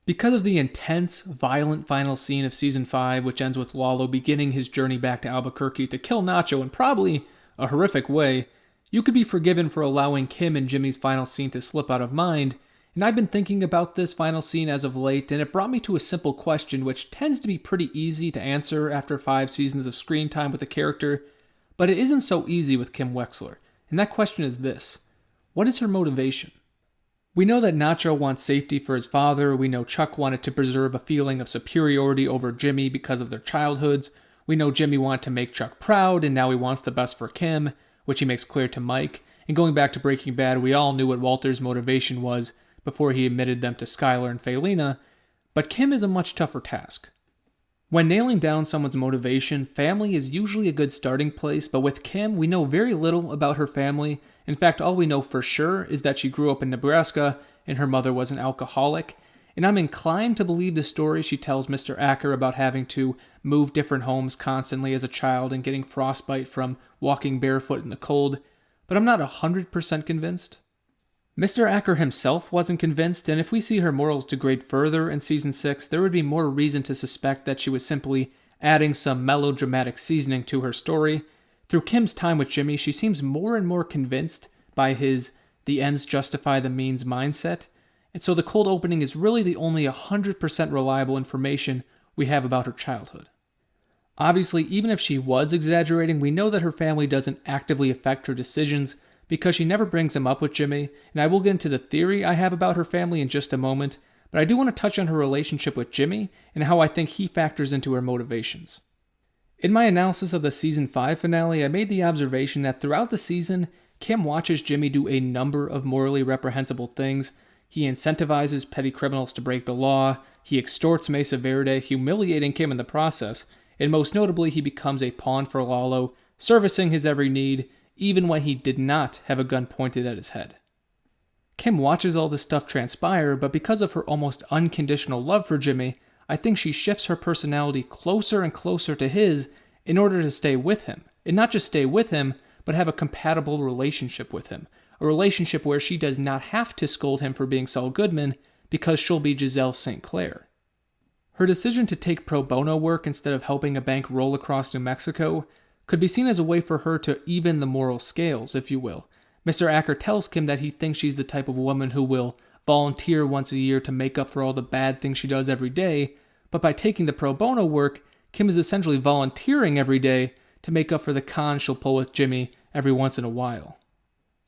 Because of the intense, violent final scene of Season 5, which ends with Lalo beginning his journey back to Albuquerque to kill Nacho in probably a horrific way, you could be forgiven for allowing Kim and Jimmy's final scene to slip out of mind, and I've been thinking about this final scene as of late, and it brought me to a simple question which tends to be pretty easy to answer after 5 seasons of screen time with a character, but it isn't so easy with Kim Wexler, and that question is this: what is her motivation? We know that Nacho wants safety for his father, we know Chuck wanted to preserve a feeling of superiority over Jimmy because of their childhoods, we know Jimmy wanted to make Chuck proud, and now he wants the best for Kim, which he makes clear to Mike, and going back to Breaking Bad, we all knew what Walter's motivation was before he admitted them to Skyler and Faylina, but Kim is a much tougher task. When nailing down someone's motivation, family is usually a good starting place, but with Kim, we know very little about her family. In fact, all we know for sure is that she grew up in Nebraska and her mother was an alcoholic, and I'm inclined to believe the story she tells Mr. Acker about having to move different homes constantly as a child and getting frostbite from walking barefoot in the cold, but I'm not 100% convinced. Mr. Acker himself wasn't convinced, and if we see her morals degrade further in Season 6, there would be more reason to suspect that she was simply adding some melodramatic seasoning to her story. Through Kim's time with Jimmy, she seems more and more convinced by his the ends justify the means mindset, and so the cold opening is really the only 100% reliable information we have about her childhood. Obviously, even if she was exaggerating, we know that her family doesn't actively affect her decisions because she never brings them up with Jimmy, and I will get into the theory I have about her family in just a moment, but I do want to touch on her relationship with Jimmy and how I think he factors into her motivations. In my analysis of the Season 5 finale, I made the observation that throughout the season, Kim watches Jimmy do a number of morally reprehensible things. He incentivizes petty criminals to break the law, he extorts Mesa Verde, humiliating Kim in the process, and most notably he becomes a pawn for Lalo, servicing his every need, even when he did not have a gun pointed at his head. Kim watches all this stuff transpire, but because of her almost unconditional love for Jimmy, I think she shifts her personality closer and closer to his in order to stay with him. And not just stay with him, but have a compatible relationship with him. A relationship where she does not have to scold him for being Saul Goodman because she'll be Giselle St. Clair. Her decision to take pro bono work instead of helping a bank roll across New Mexico could be seen as a way for her to even the moral scales, if you will. Mr. Acker tells Kim that he thinks she's the type of woman who will volunteer once a year to make up for all the bad things she does every day, but by taking the pro bono work, Kim is essentially volunteering every day to make up for the cons she'll pull with Jimmy every once in a while.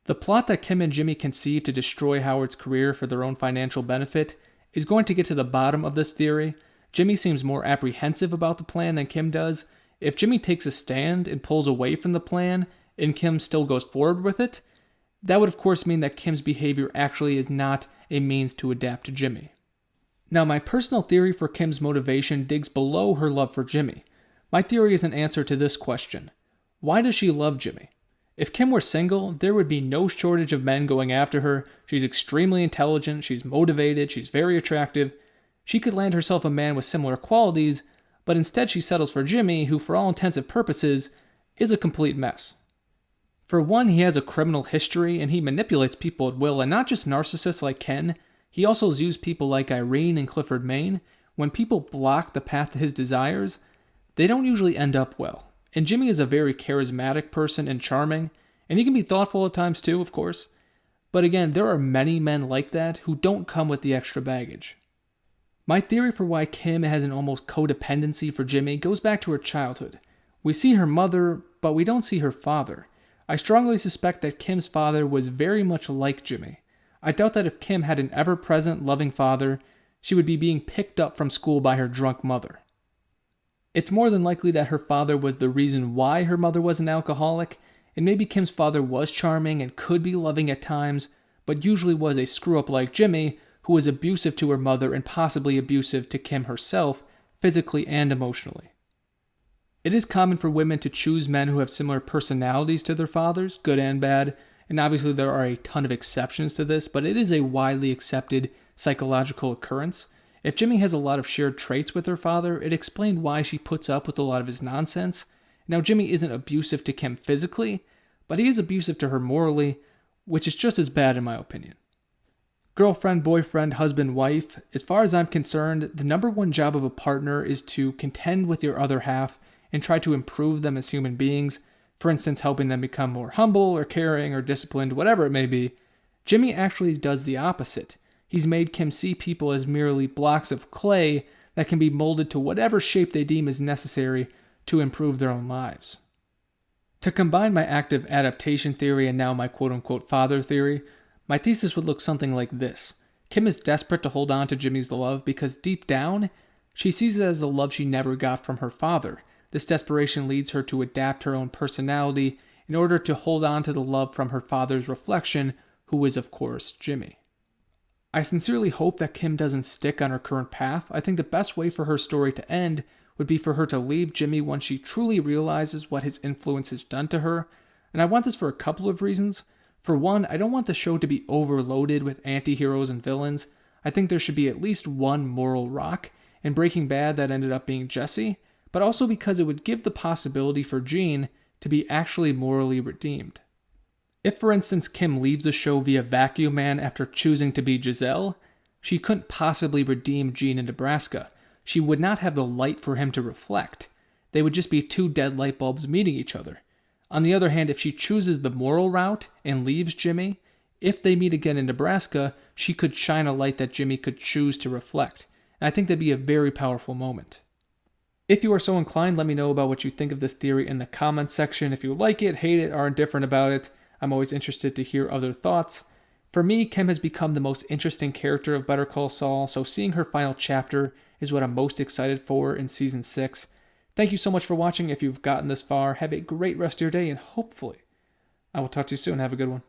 The plot that Kim and Jimmy conceive to destroy Howard's career for their own financial benefit is going to get to the bottom of this theory. Jimmy seems more apprehensive about the plan than Kim does. If Jimmy takes a stand and pulls away from the plan, and Kim still goes forward with it, that would of course mean that Kim's behavior actually is not a means to adapt to Jimmy. Now, my personal theory for Kim's motivation digs below her love for Jimmy. My theory is an answer to this question: why does she love Jimmy? If Kim were single, there would be no shortage of men going after her. She's extremely intelligent, she's motivated, she's very attractive. She could land herself a man with similar qualities, but instead she settles for Jimmy, who for all intents and purposes is a complete mess. For one, he has a criminal history and he manipulates people at will, and not just narcissists like Ken. He also has used people like Irene and Clifford Maine. When people block the path to his desires, they don't usually end up well. And Jimmy is a very charismatic person and charming, and he can be thoughtful at times too, of course. But again, there are many men like that who don't come with the extra baggage. My theory for why Kim has an almost codependency for Jimmy goes back to her childhood. We see her mother, but we don't see her father. I strongly suspect that Kim's father was very much like Jimmy. I doubt that if Kim had an ever-present, loving father, she would be being picked up from school by her drunk mother. It's more than likely that her father was the reason why her mother was an alcoholic, and maybe Kim's father was charming and could be loving at times, but usually was a screw-up like Jimmy, who was abusive to her mother and possibly abusive to Kim herself, physically and emotionally. It is common for women to choose men who have similar personalities to their fathers, good and bad, and obviously there are a ton of exceptions to this, but it is a widely accepted psychological occurrence. If Jimmy has a lot of shared traits with her father, it explained why she puts up with a lot of his nonsense. Now, Jimmy isn't abusive to Kim physically, but he is abusive to her morally, which is just as bad in my opinion. Girlfriend, boyfriend, husband, wife. As far as I'm concerned, the number one job of a partner is to contend with your other half and try to improve them as human beings. For instance, helping them become more humble or caring or disciplined, whatever it may be. Jimmy actually does the opposite. He's made Kim see people as merely blocks of clay that can be molded to whatever shape they deem is necessary to improve their own lives. To combine my active adaptation theory and now my quote-unquote father theory, my thesis would look something like this. Kim is desperate to hold on to Jimmy's love because deep down, she sees it as the love she never got from her father. This desperation leads her to adapt her own personality in order to hold on to the love from her father's reflection, who is, of course, Jimmy. I sincerely hope that Kim doesn't stick on her current path. I think the best way for her story to end would be for her to leave Jimmy once she truly realizes what his influence has done to her. And I want this for a couple of reasons. For one, I don't want the show to be overloaded with anti-heroes and villains. I think there should be at least one moral rock. In Breaking Bad, that ended up being Jesse, but also because it would give the possibility for Gene to be actually morally redeemed. If, for instance, Kim leaves the show via Vacuum Man after choosing to be Giselle, she couldn't possibly redeem Gene in Nebraska. She would not have the light for him to reflect. They would just be two dead light bulbs meeting each other. On the other hand, if she chooses the moral route and leaves Jimmy, if they meet again in Nebraska, she could shine a light that Jimmy could choose to reflect. And I think that'd be a very powerful moment. If you are so inclined, let me know about what you think of this theory in the comments section. If you like it, hate it, are indifferent about it, I'm always interested to hear other thoughts. For me, Kim has become the most interesting character of Better Call Saul, so seeing her final chapter is what I'm most excited for in Season 6. Thank you so much for watching. If you've gotten this far, have a great rest of your day, and hopefully I will talk to you soon. Have a good one.